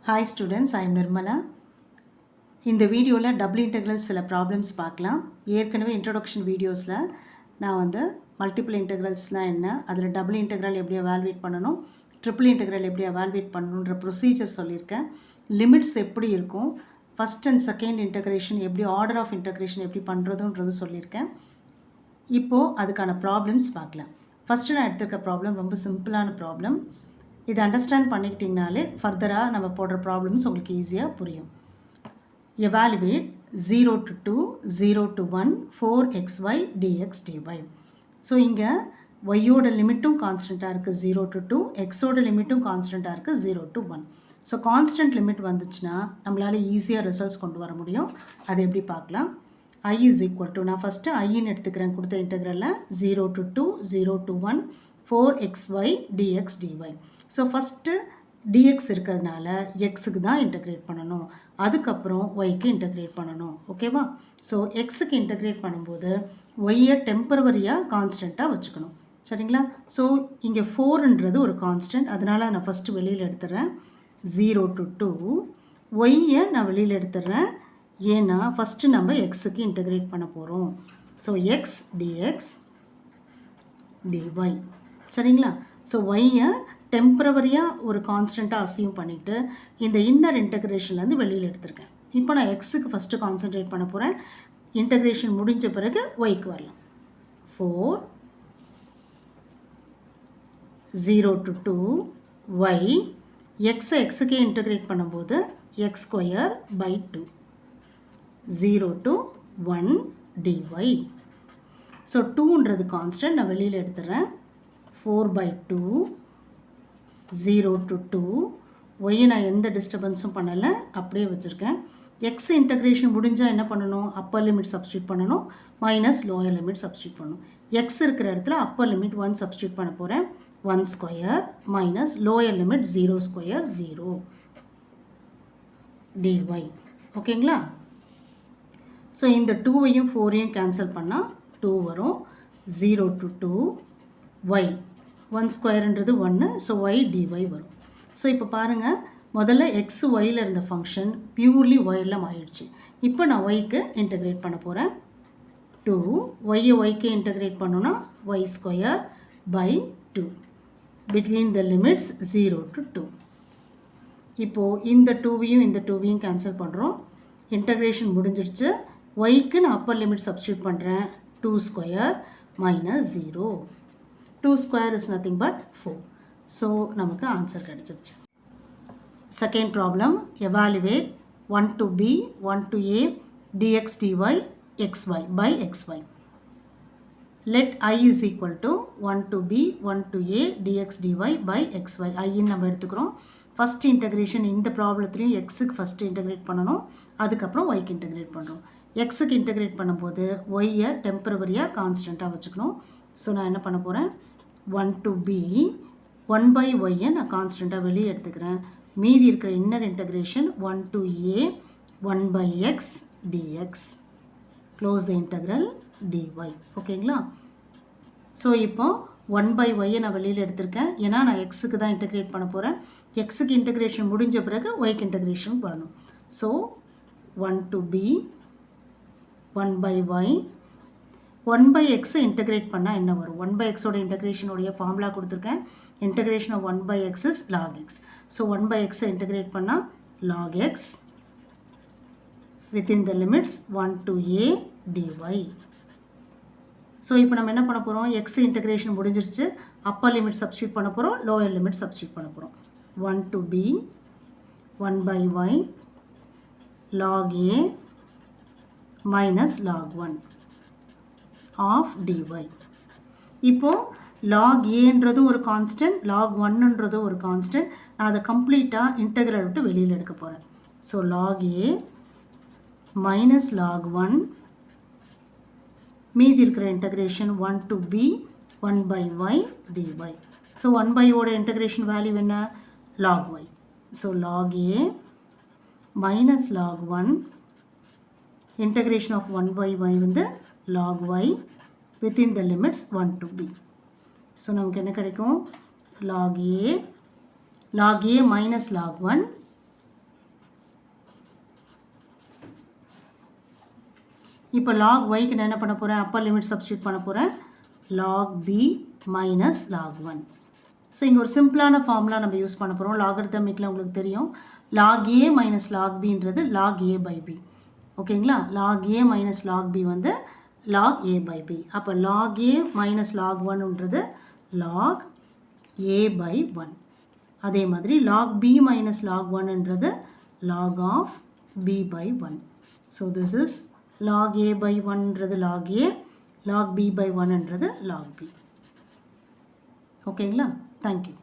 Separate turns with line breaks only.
Hi students, I am Nirmala. இந்த வீடியோவில் double integral சில ப்ராப்ளம்ஸ் பார்க்கலாம். ஏற்கனவே இன்ட்ரொடக்ஷன் வீடியோஸில் நான் வந்து மல்டிபிள் இன்டெக்ரல்ஸ்னால் என்ன, அதில் டபுள் இன்டெக்ரல் எப்படி எவால்வேட் பண்ணணும், ட்ரிபிள் இன்டெக்ரல் எப்படி எவால்வேட் பண்ணணுன்ற ப்ரொசீஜர் சொல்லியிருக்கேன். லிமிட்ஸ் எப்படி இருக்கும், ஃபஸ்ட் அண்ட் செகண்ட் இன்டெக்ரேஷன் எப்படி, ஆர்டர் ஆஃப் இன்டெக்ரேஷன் எப்படி பண்ணுறதுன்றது சொல்லியிருக்கேன். இப்போது அதுக்கான ப்ராப்ளம்ஸ் பார்க்கலாம். ஃபஸ்ட்டு நான் எடுத்துருக்க ப்ராப்ளம் ரொம்ப சிம்பிளான ப்ராப்ளம். இதை அண்டர்ஸ்டாண்ட் பண்ணிக்கிட்டிங்கனாலே ஃபர்தராக நம்ம போடுற ப்ராப்ளம்ஸ் உங்களுக்கு ஈஸியாக புரியும். Evaluate 0 to 2, 0 to 1, 4xy dx dy. So இங்கே ஒய்யோட லிமிட்டும் கான்ஸ்டண்ட்டாக இருக்குது 0 to 2, எக்ஸோட லிமிட்டும் கான்ஸ்டண்ட்டாக இருக்குது 0 to 1. ஸோ கான்ஸ்டன்ட் லிமிட் வந்துச்சுன்னா நம்மளால் ஈஸியாக ரிசல்ட்ஸ் கொண்டு வர முடியும். அதை எப்படி பார்க்கலாம். I is equal to, நான் ஃபஸ்ட்டு ஐன்னு எடுத்துக்கிறேன் கொடுத்த இன்டெக்ரலில் 0 to 2, 0 to 1, 4xy dx dy. So first dx இருக்கிறதுனால எக்ஸுக்கு தான் இன்டெகிரேட் பண்ணணும், அதுக்கப்புறம் ஒய்க்கு இன்டெகிரேட் பண்ணணும். ஓகேவா? ஸோ எக்ஸுக்கு இன்டெகிரேட் பண்ணும்போது ஒய்யை டெம்பரவரியாக கான்ஸ்டண்ட்டாக வச்சுக்கணும். சரிங்களா? ஸோ இங்கே 4ன்றது ஒரு கான்ஸ்டன்ட், அதனால் நான் ஃபஸ்ட்டு வெளியில் எடுத்துடுறேன் 0 to 2. ஒய்யை நான் வெளியில் எடுத்துடுறேன், ஏன்னா ஃபஸ்ட்டு நம்ம எக்ஸுக்கு இன்டெகிரேட் பண்ண போகிறோம். So x dx dy. சரிங்களா? ஸோ ஒய்யை டெம்பரவரியாக ஒரு கான்ஸ்டண்ட்டாக அசியூம் பண்ணிவிட்டு இந்த இன்னர் இன்டெகிரேஷன்லேருந்து வெளியில் எடுத்திருக்கேன். இப்போ நான் எக்ஸுக்கு ஃபஸ்ட்டு கான்சன்ட்ரேட் பண்ண போகிறேன். இன்டெகிரேஷன் முடிஞ்ச பிறகு ஒய்க்கு வரலாம். 4 0 to 2 ஒய், எக்ஸை எக்ஸுக்கே இன்டெகிரேட் பண்ணும்போது X square by 2, 0 to 1 dy. So 2ன்றது கான்ஸ்டன்ட், நான் வெளியில் எடுத்துடுறேன். 4/2 0 to 2. ஒய்யை நான் எந்த டிஸ்டர்பன்ஸும் பண்ணலை, அப்படியே வச்சுருக்கேன். எக்ஸ் இன்டெகிரேஷன் முடிஞ்சால் என்ன பண்ணணும், அப்பர் லிமிட் சப்ஸ்டியூட் பண்ணணும், மைனஸ் லோயர் லிமிட் சப்ஸ்டியூட் பண்ணணும். எக்ஸ் இருக்கிற இடத்துல அப்பர் லிமிட் 1 சப்ஸ்டியூட் பண்ண போகிறேன், 1 square minus lower limit 0 square 0 dy. ஓகேங்களா? ஸோ இந்த 2வையும் 4ஐயும் கேன்சல் பண்ணால் 2 வரும். 0 to 2 y, 1 ஸ்கொயர்ன்றது 1, so y dy வரும். ஸோ இப்போ பாருங்கள், முதல்ல எக்ஸ் ஒயில் இருந்த ஃபங்க்ஷன் பியூர்லி ஒயில் ஆயிடுச்சு. இப்போ நான் ஒய்க்கு இன்டெகிரேட் பண்ண போகிறேன். 2 ஒய்யை ஒய்க்கு இன்டெகிரேட் பண்ணோன்னா y square by 2 between the limits 0 to 2. இப்போது இந்த 2வையும் இந்த 2வையும் கேன்சல் பண்ணுறோம். இன்டெகிரேஷன் முடிஞ்சிடுச்சு. ஒய்க்கு நான் அப்பர் லிமிட் சப்ஸ்டியூட் பண்ணுறேன், 2 square minus 0. 2 square is nothing but 4. So நமக்கு ஆன்சர் கிடைச்சிருச்சு. Second problem, evaluate 1 to b 1 to a dx dy xy by xy. Let I is equal to 1 to b 1 to a dx dy by xy. I நம்ம எடுத்துக்கிறோம். First integration இந்த ப்ராப்ளத்துலையும் எக்ஸுக்கு first integrate பண்ணணும், அதுக்கப்புறம் ஒய்க்கு integrate பண்ணுறோம். எக்ஸுக்கு integrate பண்ணும்போது ஒய்யை டெம்பரவரியாக கான்ஸ்டண்ட்டாக வச்சுக்கணும். ஸோ நான் என்ன பண்ண போகிறேன், 1 to b 1/y நான் கான்ஸ்டண்ட்டாக வெளியே எடுத்துக்கிறேன். மீதி இருக்கிற inner integration 1 to a 1/x dx, close the integral dy. ஓகேங்களா? ஸோ இப்போ 1/y நான் வெளியில் எடுத்திருக்கேன், ஏன்னா நான் எக்ஸுக்கு தான் இன்டெகிரேட் பண்ண போகிறேன். எக்ஸுக்கு இன்டெகிரேஷன் முடிஞ்ச பிறகு ஒய்க்கு இன்டெகிரேஷன் வரணும். So 1 to b 1/y 1/x integrate பண்ணால் என்ன வரும், 1/xோட இன்டெகிரேஷனுடைய ஃபார்முலா கொடுத்துருக்கேன். Integration of 1/x is log x. So 1/x integrate பண்ணால் log x within the limits 1 to a dy. So இப்போ நம்ம என்ன பண்ண போகிறோம், எக்ஸ் இன்டெகிரேஷன் முடிஞ்சிருச்சு, அப்பர் லிமிட் சப்ஸ்டியூட் பண்ண போகிறோம், லோயர் லிமிட் சப்ஸ்டியூட் பண்ண போகிறோம். 1 to b 1/y log a minus log 1 of dy. இப்போது log aன்றதும் ஒரு கான்ஸ்டன்ட், log 1ன்றதும் ஒரு கான்ஸ்டன்ட். நான் அதை கம்ப்ளீட்டாக இன்டெகிரல் விட்டு வெளியில் எடுக்க போகிறேன். So log a minus log 1, மீதி இருக்கிற integration 1 to b 1/y dy. So 1/y-ஓட இன்டெகிரேஷன் வேல்யூ என்ன, log y. So log a minus log 1, integration of 1/y வந்து log y within the limits 1 to b. So நமக்கு என்ன கிடைக்கும், log a minus log 1 இப்போ log yக்கு நான் என்ன பண்ண போகிறேன், அப்பர் லிமிட் சப்ஸ்டியூட் பண்ண போகிறேன், log b minus log 1. So இங்கே ஒரு சிம்பிளான ஃபார்முலா நம்ம யூஸ் பண்ண போகிறோம். லாகரிதமிக்கில் உங்களுக்கு தெரியும், log a minus log bன்றது log a by b. ஓகேங்களா? log a minus log b வந்து log a by b. அப்போ log a minus log 1ன்றது log a by 1. அதே மாதிரி log b minus log 1ன்றது log of b by 1. So this is log a by 1ன்றது log a, log b by 1ன்றது log b. ஓகேங்களா? Thank you.